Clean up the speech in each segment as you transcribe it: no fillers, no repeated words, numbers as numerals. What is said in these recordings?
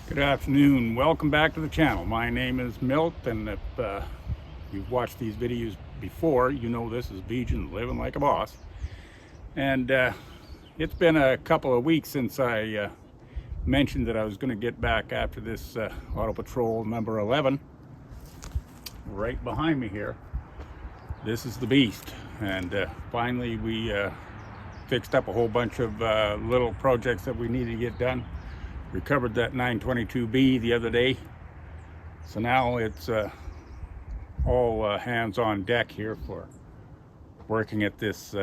Good afternoon. Welcome back to the channel. My name is Milt, and if you've watched these videos before, you know this is Bijan living like a boss. And it's been a couple of weeks since I mentioned that I was going to get back after this Autopatrol number 11. Right behind me here, this is the beast. And finally we fixed up a whole bunch of little projects that we needed to get done. Recovered that 922B the other day, so now it's all hands on deck here for working at this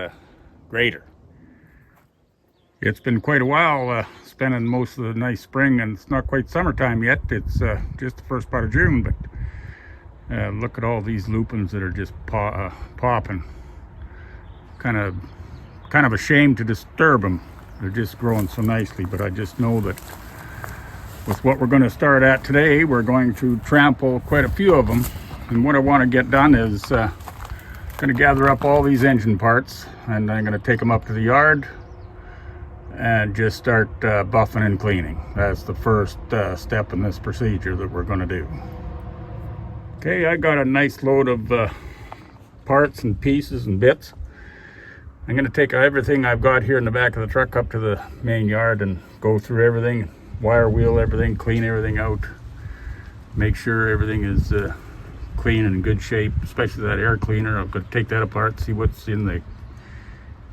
grader. It's been quite a while spending most of the nice spring, and it's not quite summertime yet. It's just the first part of June, but look at all these lupins that are just popping. Kind of a shame to disturb them. They're just growing so nicely, but I just know that with what we're going to start at today, we're going to trample quite a few of them. And what I want to get done is going to gather up all these engine parts, and I'm going to take them up to the yard and just start buffing and cleaning. That's the first step in this procedure that we're going to do. Okay, I got a nice load of parts and pieces and bits. I'm going to take everything I've got here in the back of the truck up to the main yard and go through everything, wire wheel everything, clean everything out, make sure everything is clean and in good shape, especially that air cleaner. I'm going to take that apart, see what's in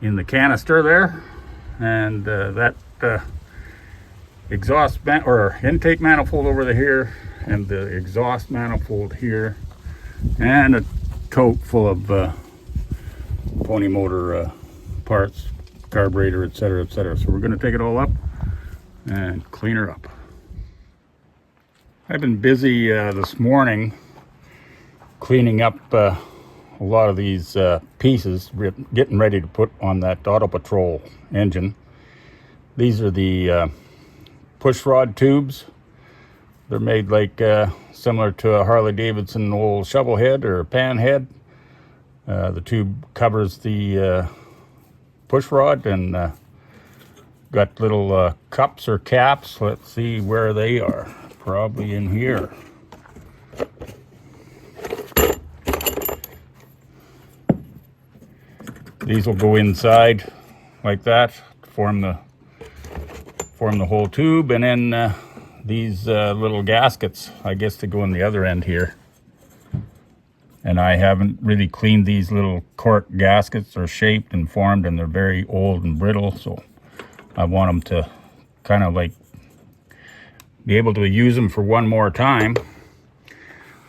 the canister there, and that intake manifold over here, and the exhaust manifold here, and a tote full of pony motor parts, carburetor, etc., etc. So we're going to take it all up and clean her up. I've been busy this morning cleaning up a lot of these pieces, getting ready to put on that Autopatrol engine. These are the push rod tubes. They're made like similar to a Harley Davidson old shovel head or pan head. The tube covers the push rod and got little cups or caps. Let's see where they are. Probably in here. These will go inside like that, form the whole tube, and then these little gaskets, I guess, they go in the other end here. And I haven't really cleaned these little cork gaskets. They're shaped and formed, and they're very old and brittle, so I want them to kind of like be able to use them for one more time.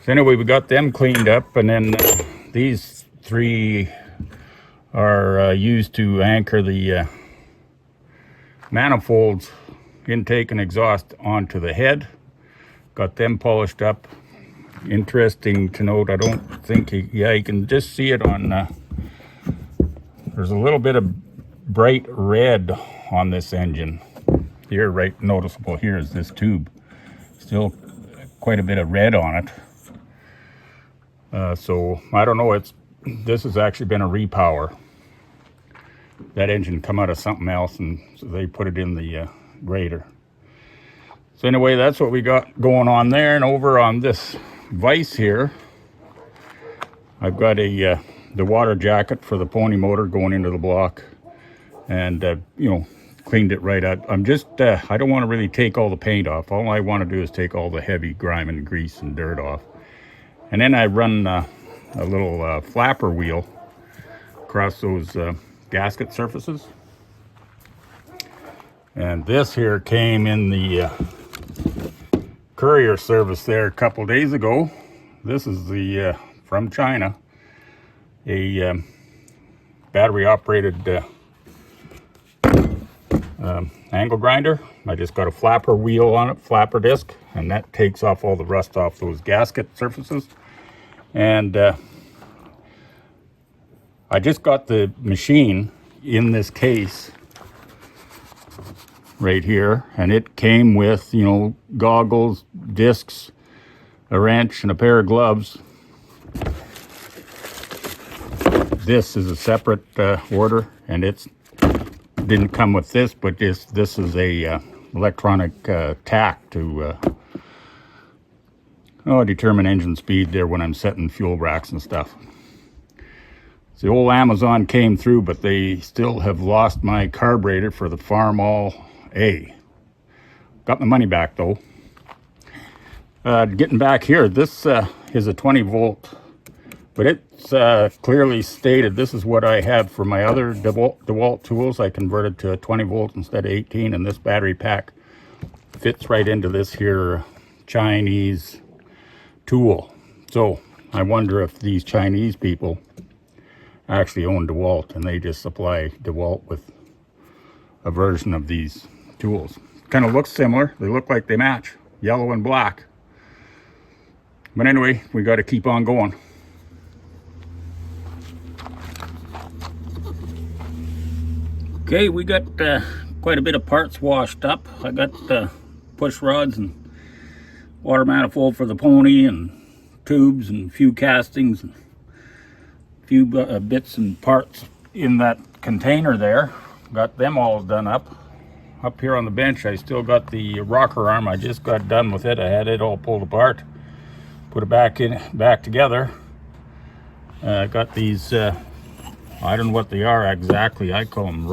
So anyway, we got them cleaned up, and then these three are used to anchor the manifolds, intake and exhaust, onto the head. Got them polished up. Interesting to note, I don't think you can just see it on there's a little bit of bright red on this engine here. Right noticeable here is this tube, still quite a bit of red on it. So I don't know, this has actually been a repower. That engine come out of something else, and so they put it in the grader. So anyway, that's what we got going on there. And over on this vise here, I've got the water jacket for the pony motor going into the block, and cleaned it right out. I don't want to really take all the paint off. All I want to do is take all the heavy grime and grease and dirt off, and then I run a little flapper wheel across those gasket surfaces. And this here came in the courier service there a couple days ago. This is the from China, a battery operated angle grinder. I just got a flapper wheel on it, flapper disc, and that takes off all the rust off those gasket surfaces. And I just got the machine in this case right here, and it came with goggles, discs, a wrench, and a pair of gloves. This is a separate order, and it's didn't come with this, but this is a electronic tack to determine engine speed there when I'm setting fuel racks and stuff. So the old Amazon came through, but they still have lost my carburetor for the Farmall A. Got my money back though. Getting back here, this is a 20 volt, but it's clearly stated this is what I had for my other DeWalt tools. I converted to a 20 volt instead of 18, and this battery pack fits right into this here Chinese tool. So I wonder if these Chinese people actually own DeWalt and they just supply DeWalt with a version of these tools. Kind of looks similar. They look like they match, yellow and black. But anyway, we got to keep on going. Okay, we got quite a bit of parts washed up. I got push rods and water manifold for the pony, and tubes and a few castings, and a few bits and parts in that container there. Got them all done up. Up here on the bench, I still got the rocker arm. I just got done with it. I had it all pulled apart. Put it back together. Got these, I don't know what they are exactly. I call them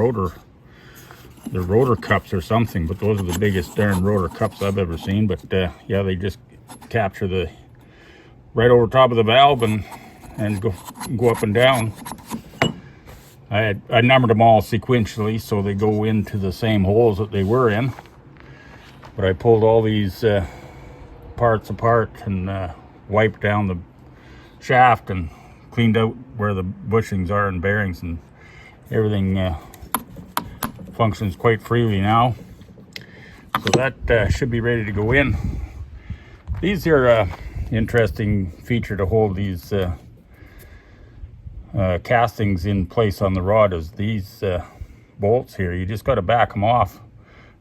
they're rotor cups or something, but those are the biggest darn rotor cups I've ever seen. But yeah, they just capture the right over top of the valve and go up and down. I numbered them all sequentially so they go into the same holes that they were in. But I pulled all these parts apart and wiped down the shaft and cleaned out where the bushings are and bearings, and everything functions quite freely now. So that should be ready to go in. These are interesting feature to hold these castings in place on the rod is these bolts here. You just got to back them off,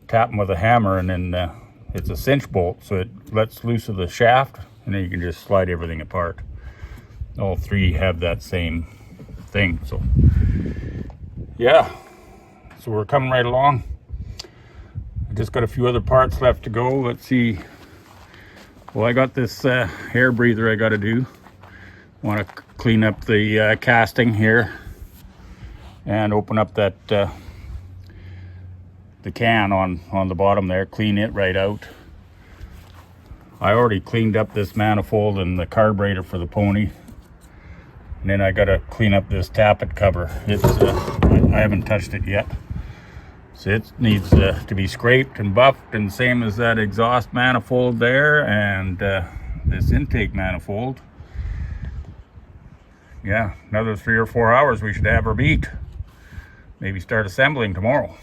tap them with a hammer, and then it's a cinch bolt, so it lets loose of the shaft, and then you can just slide everything apart. All three have that same thing. So yeah, so we're coming right along. I just got a few other parts left to go. Let's see. Well, I got this air breather I got to do. Want to clean up the casting here and open up that the can on the bottom there, clean it right out. I already cleaned up this manifold and the carburetor for the pony, and then I got to clean up this tappet cover. It's I haven't touched it yet, so it needs to be scraped and buffed, and same as that exhaust manifold there and this intake manifold. Yeah, another 3 or 4 hours we should have her beat. Maybe start assembling tomorrow.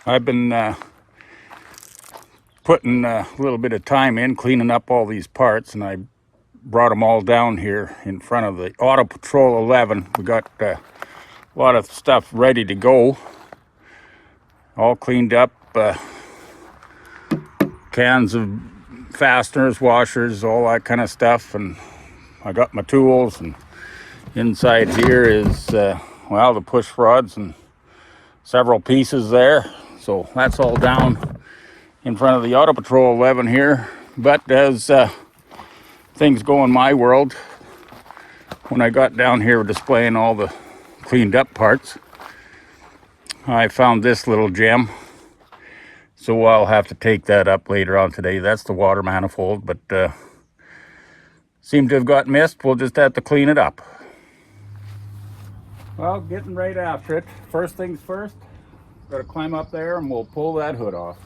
I've been putting a little bit of time in cleaning up all these parts, and I brought them all down here in front of the Autopatrol 11. We got a lot of stuff ready to go, all cleaned up, cans of fasteners, washers, all that kind of stuff, and I got my tools, and inside here is well, the push rods and several pieces there. So that's all down in front of the Autopatrol 11 here. But as things go in my world, when I got down here displaying all the cleaned up parts, I found this little gem. So I'll have to take that up later on today. That's the water manifold, but seemed to have got missed. We'll just have to clean it up. Well, getting right after it. First things first, got to climb up there and we'll pull that hood off.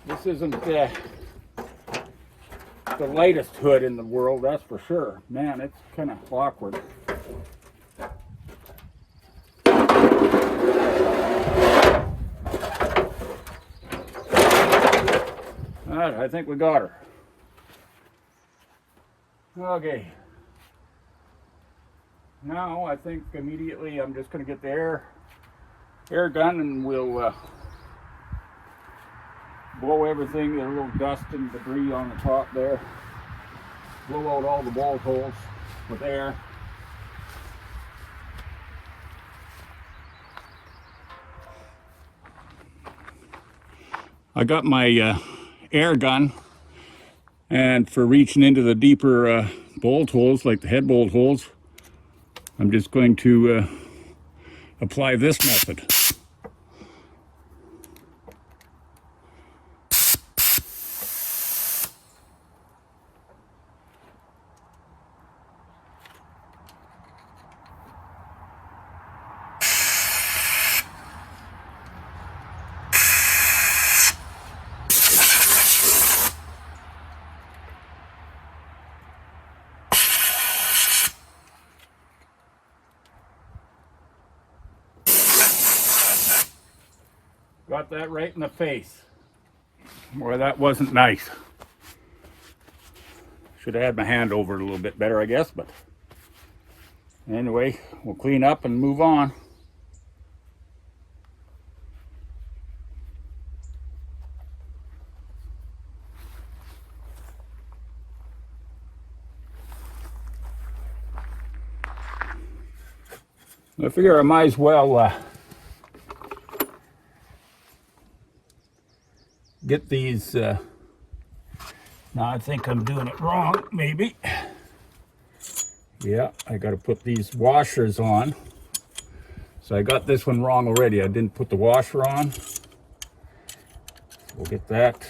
This isn't the lightest hood in the world, that's for sure. Man, it's kind of awkward. All right, I think we got her. Okay. Now I think immediately I'm just going to get the air gun, and we'll blow everything, a little dust and debris on the top there. Blow out all the bolt holes with air. I got my air gun, and for reaching into the deeper bolt holes, like the head bolt holes, I'm just going to apply this method. Got that right in the face. Boy, that wasn't nice. Should have had my hand over it a little bit better, I guess, but anyway, we'll clean up and move on. I figure I might as well get these, now I think I'm doing it wrong, maybe. Yeah, I got to put these washers on. So I got this one wrong already. I didn't put the washer on. We'll get that.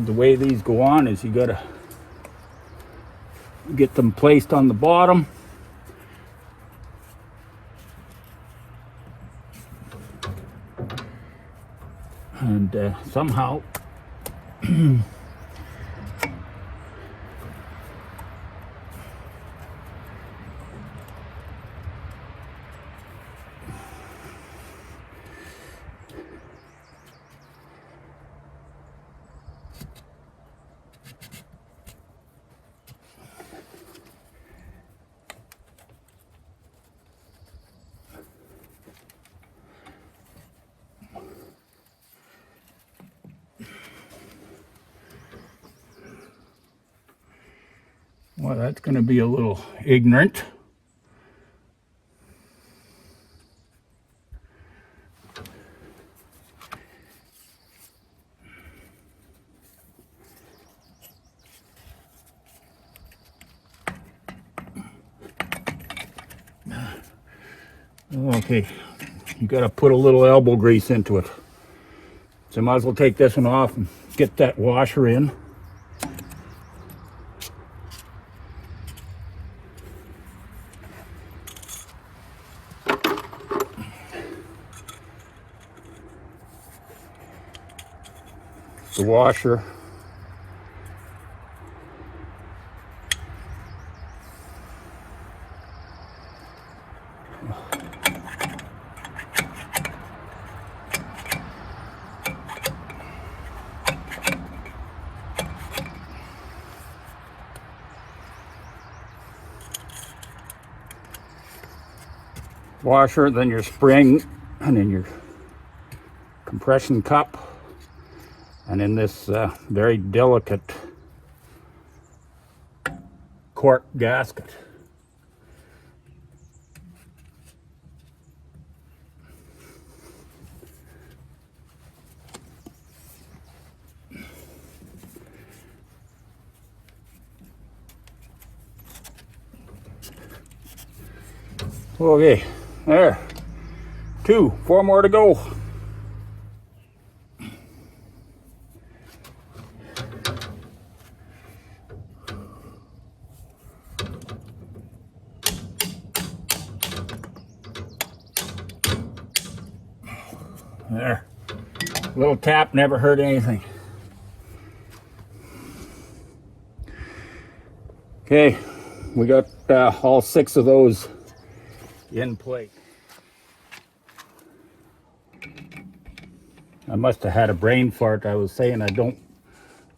The way these go on is you gotta get them placed on the bottom. And somehow well, that's going to be a little ignorant. Okay, you got to put a little elbow grease into it. So I might as well take this one off and get that washer in. The washer. Washer, then your spring, and then your compression cup, and in this very delicate cork gasket. Okay, there. 4 more to go. There. Little tap never hurt anything. Okay, we got all 6 of those in place. I must have had a brain fart. I was saying I don't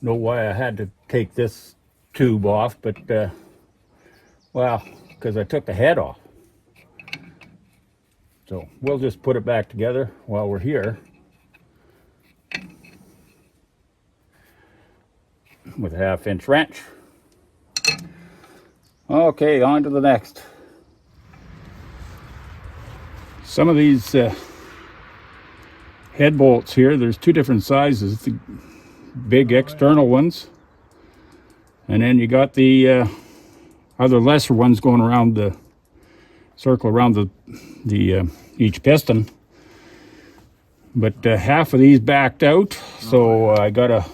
know why I had to take this tube off, but well, because I took the head off. So we'll just put it back together while we're here with a 1/2-inch wrench. Okay, on to the next. Some of these head bolts here, there's 2 different sizes. The big external ones, and then you got the other lesser ones going around the circle around the each piston. But half of these backed out, so I got to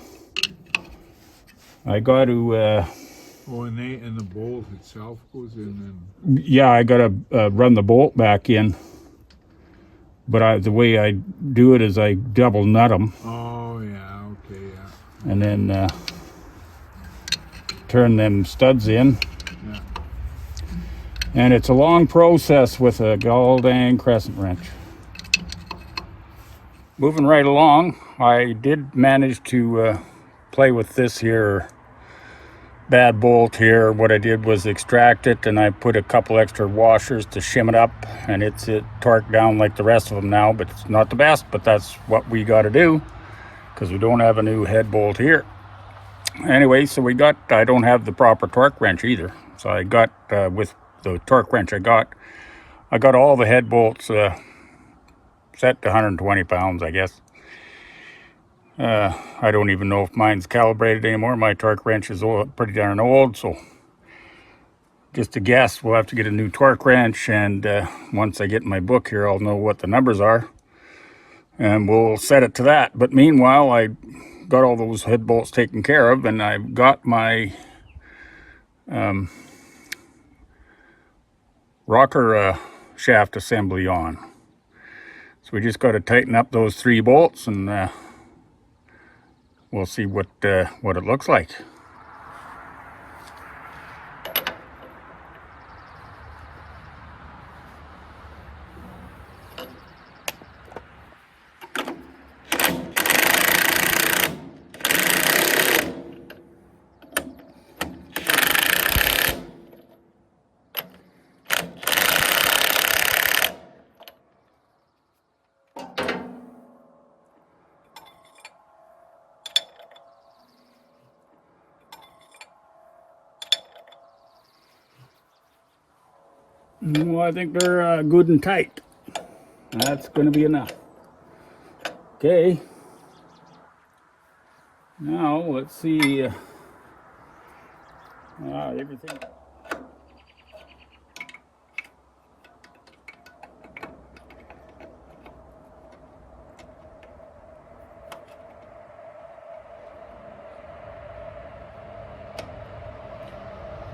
Oh, and the bolt itself goes in, and yeah, I got to run the bolt back in. But the way I do it is I double nut them. oh yeah, okay, yeah. And then turn them studs in. Yeah. And it's a long process with a gall-dang crescent wrench. Moving right along, I did manage to play with this here bad bolt here. What I did was extract it, and I put a couple extra washers to shim it up, and it's torqued down like the rest of them now, but it's not the best, but that's what we got to do because we don't have a new head bolt here. Anyway, so I don't have the proper torque wrench either, so I got with the torque wrench I got all the head bolts set to 120 pounds, I guess. I don't even know if mine's calibrated anymore. My torque wrench is pretty darn old, so just a guess. We'll have to get a new torque wrench, and once I get my book here, I'll know what the numbers are, and we'll set it to that. But meanwhile, I got all those head bolts taken care of, and I've got my rocker shaft assembly on. So we just got to tighten up those 3 bolts, and we'll see what it looks like. Well, I think they're good and tight. That's going to be enough. Okay. Now, let's see. Everything.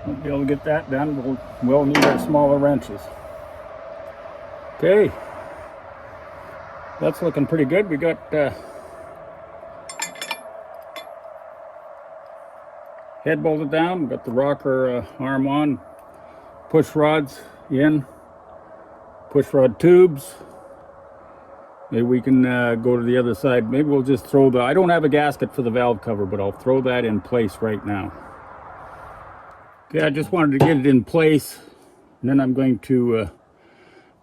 Won't be able to get that done. We'll need our smaller wrenches. Okay, that's looking pretty good. We got head bolted down. We got the rocker arm on. Push rods in. Push rod tubes. Maybe we can go to the other side. Maybe we'll just throw I don't have a gasket for the valve cover, but I'll throw that in place right now. Okay, I just wanted to get it in place, and then I'm going to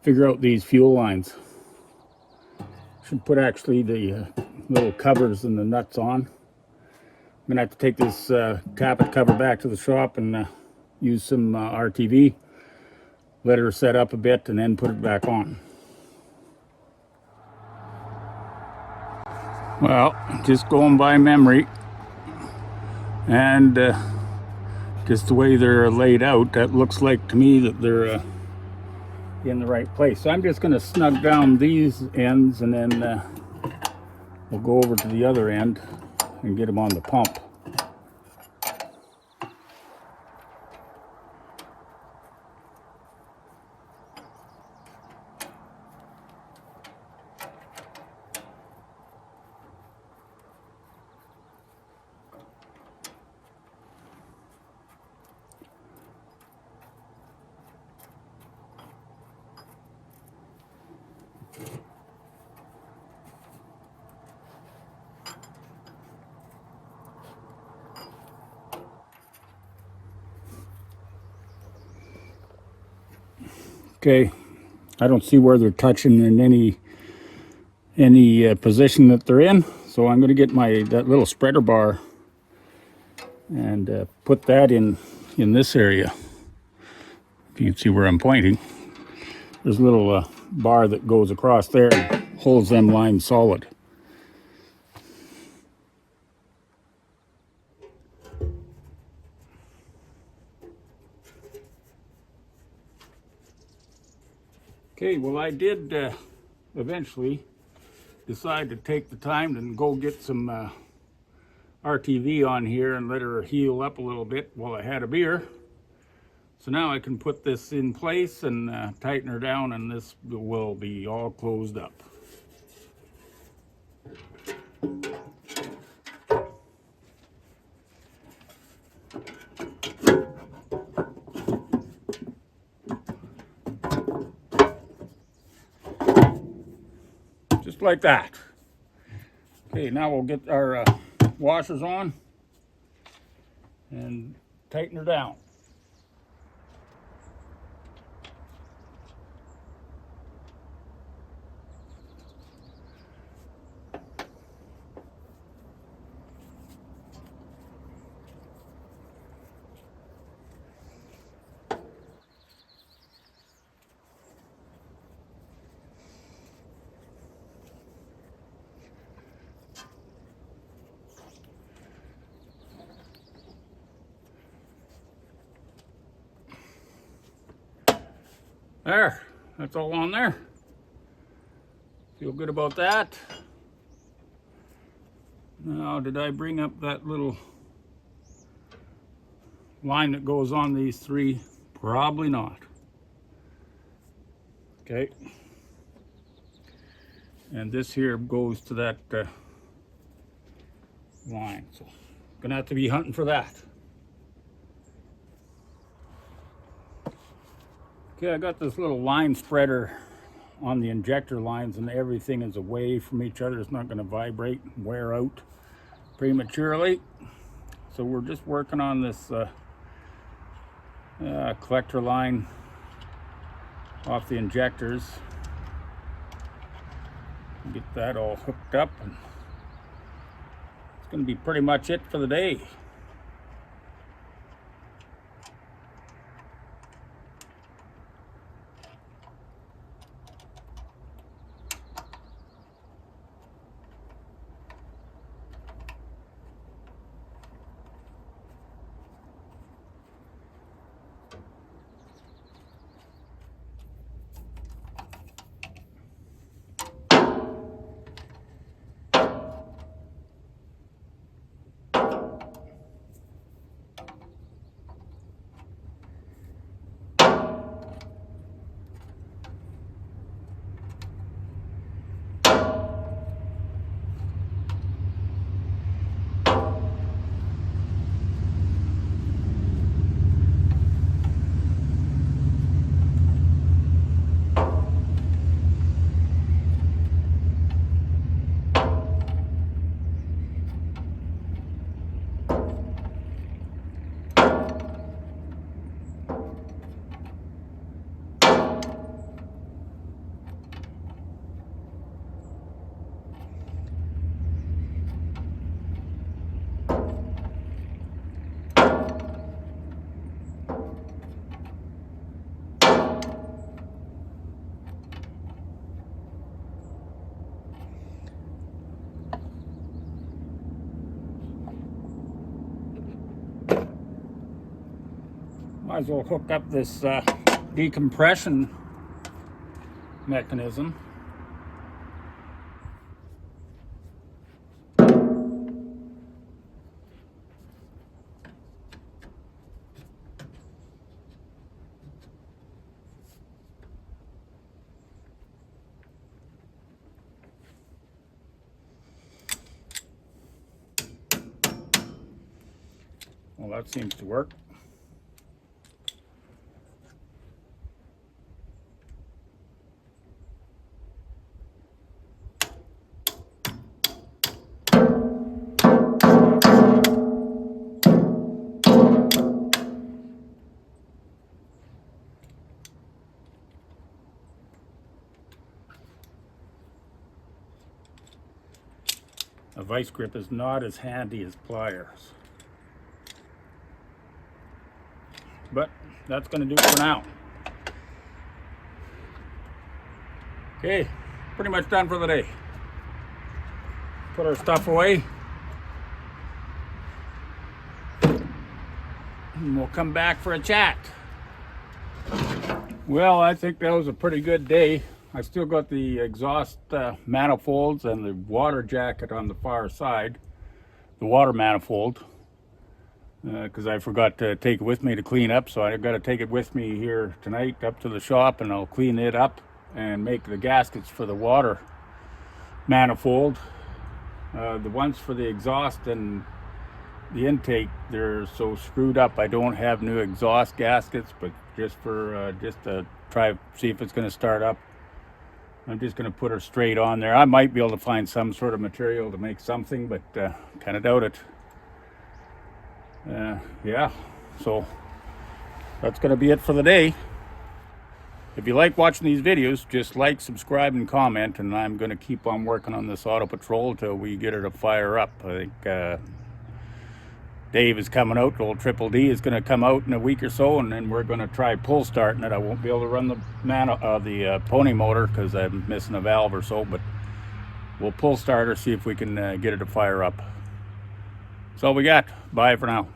figure out these fuel lines. Should put actually the little covers and the nuts on. I'm gonna have to take this tappet cover back to the shop and use some RTV, let her set up a bit, and then put it back on. Well, just going by memory, and just the way they're laid out, that looks like to me that they're in the right place. So I'm just going to snug down these ends, and then we'll go over to the other end and get them on the pump. Okay, I don't see where they're touching in any position that they're in, so I'm going to get that little spreader bar and put that in this area. If you can see where I'm pointing, there's a little bar that goes across there and holds them lines solid. Okay, well, I did eventually decide to take the time and go get some RTV on here and let her heal up a little bit while I had a beer. So now I can put this in place and tighten her down, and this will be all closed up. Just like that. Okay, now we'll get our washers on and tighten her down. There, that's all on there. Feel good about that. Now, did I bring up that little line that goes on these three? Probably not. Okay. And this here goes to that line. So, gonna have to be hunting for that. Okay, I got this little line spreader on the injector lines, and everything is away from each other. It's not going to vibrate and wear out prematurely. So we're just working on this collector line off the injectors. Get that all hooked up, and it's going to be pretty much it for the day. Might as well hook up this decompression mechanism. Well, that seems to work. a vice grip is not as handy as pliers. But that's going to do for now. Okay, pretty much done for the day. Put our stuff away. And we'll come back for a chat. Well, I think that was a pretty good day. I still got the exhaust manifolds and the water jacket on the far side, the water manifold, because I forgot to take it with me to clean up, so I got to take it with me here tonight up to the shop, and I'll clean it up and make the gaskets for the water manifold. The ones for the exhaust and the intake, they're so screwed up. I don't have new exhaust gaskets, but just for just to try see if it's going to start up, I'm just going to put her straight on there. I might be able to find some sort of material to make something, but kind of doubt it. Yeah, so that's going to be it for the day. If you like watching these videos, just like, subscribe, and comment, and I'm going to keep on working on this Autopatrol until we get her to fire up. I think Dave is coming out, old Triple D is going to come out in a week or so, and then we're going to try pull starting it. I won't be able to run the pony motor because I'm missing a valve or so, but we'll pull start her, see if we can get it to fire up. That's all we got. Bye for now.